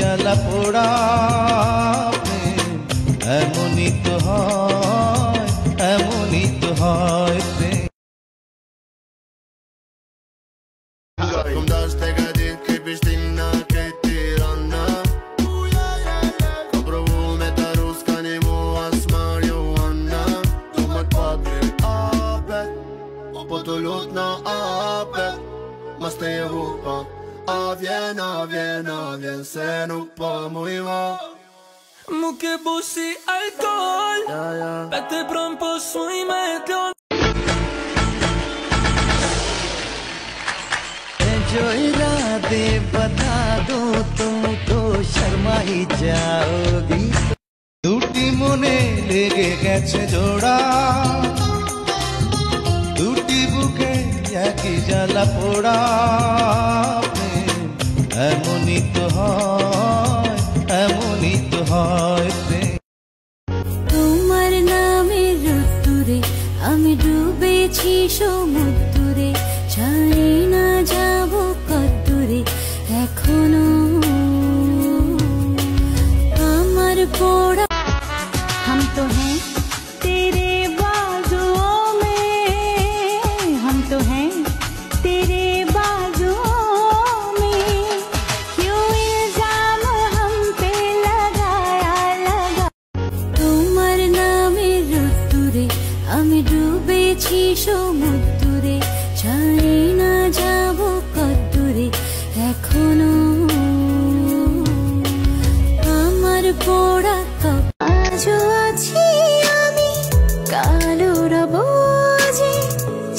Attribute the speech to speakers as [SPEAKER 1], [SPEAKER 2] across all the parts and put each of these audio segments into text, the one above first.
[SPEAKER 1] জ্বালা পোড়া প্রেম এমনই তো হয়, এমনই তো হয় প্রেম।
[SPEAKER 2] Kom daar stekker dit, keep je stinna, kijk tiranna. Kaprovo met de roos kan je moe als marijuana. Doe met padre apet, op het lot na apet. Maar stel je hopa, avien, avien, avien, sen op muy mal.
[SPEAKER 3] Muke busi alcohol, pete pronto sui metro.
[SPEAKER 1] जो इरादे बता दो तुम तो शर्मा ही जाओगी। দুটি মনে লেগে গেছে জোড়া, দুটি বুকে একই জ্বালা পোড়া প্রেম এমনই তো হয়, এমনই তো হয় প্রেম।
[SPEAKER 4] তোমার নামে রুদ্দুরে আমি ডুবেছি সমুদ্রে, জানি না যাব কদ্দুরে এখনো আমার পোড়া। हम तो हैं तेरे बाजुओं में, हम तो हैं तेरे बाजुओं में, क्यों इल्जाम हम पे लगाया लगा। তোমার নামে রুদ্দুরে আমি ডুবেছি সমুদ্রে, জানি না যাব কদ্দুরে এখনো আমার পোড়া কপ। আজও আছি আমি কালো রবো যে,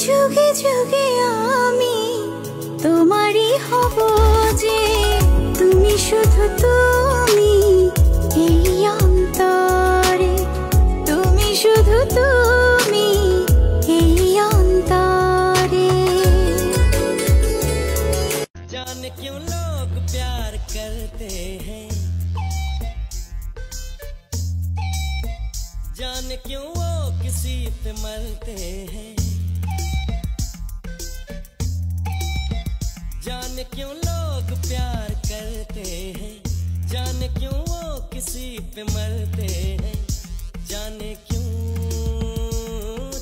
[SPEAKER 4] যুগে যুগে আমি তোমারই হব যে, তুমি শুধু তুমি এই অন্তরে, তুমি শুধু তুমি এই অন্তরে।
[SPEAKER 3] जाने क्यों लोग प्यार करते हैं, जाने क्यों वो किसी पे मरते हैं, जाने क्यों लोग प्यार करते हैं, जाने क्यों वो किसी पे मरते हैं, जाने क्यों,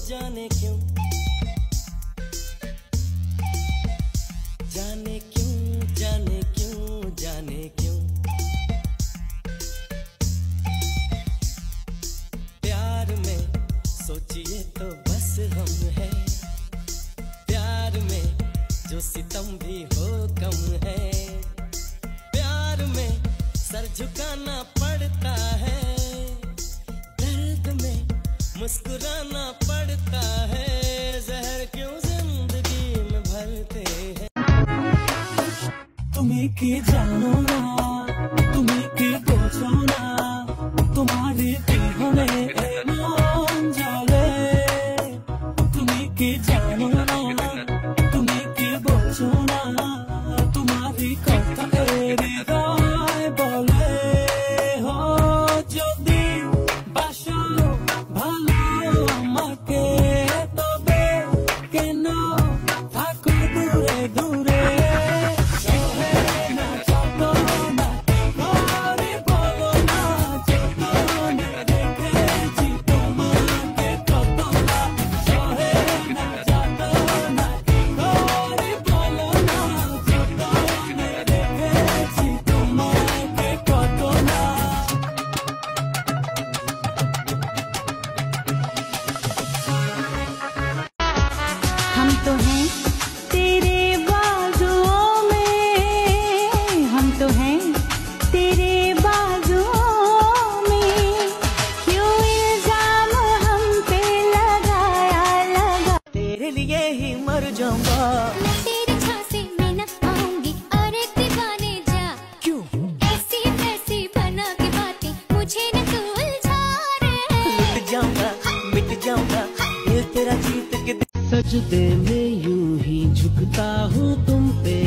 [SPEAKER 3] जाने क्यों, जाने क्यों, जाने क्यों, जाने क्यों। प्यार में सोचिए तो बस हम है, प्यार में जो सितम भी हो कम है, प्यार में सर झुकाना पड़ता है, दर्द में मुस्कुराना पड़ता है, जहर क्यों जिंदगी में भरते हैं। तुम्हें की जानो ना, तुम्हें की पूछो ना, तुम्हारी भी हमें मान जाले। तुम्हें की जानो ना, तुम्हें की पूछो ना, तुम्हारी कथा एरी राय बोले हो যদি বাসো ভালো আমাকে, তবে কেন থাকো দূরে দূরে।
[SPEAKER 4] हम तो हैं तेरे बाजुओं में, हम तो हैं तेरे बाजुओं में, क्यों इल्जाम हम पे लगाया लगा।
[SPEAKER 3] तेरे लिए ही मर जाऊंगा,
[SPEAKER 4] मैं तेरे झांसे में न आऊंगी, अरे दीवाने जा
[SPEAKER 3] क्यों
[SPEAKER 4] ऐसी वैसी बना के बातें मुझे न तू उलझा रे।
[SPEAKER 3] लुट जाऊंगा, मिट जाऊंगा, दिल तेरा जीत के
[SPEAKER 1] सजदे में यूं ही झुकता हूँ तुम पे,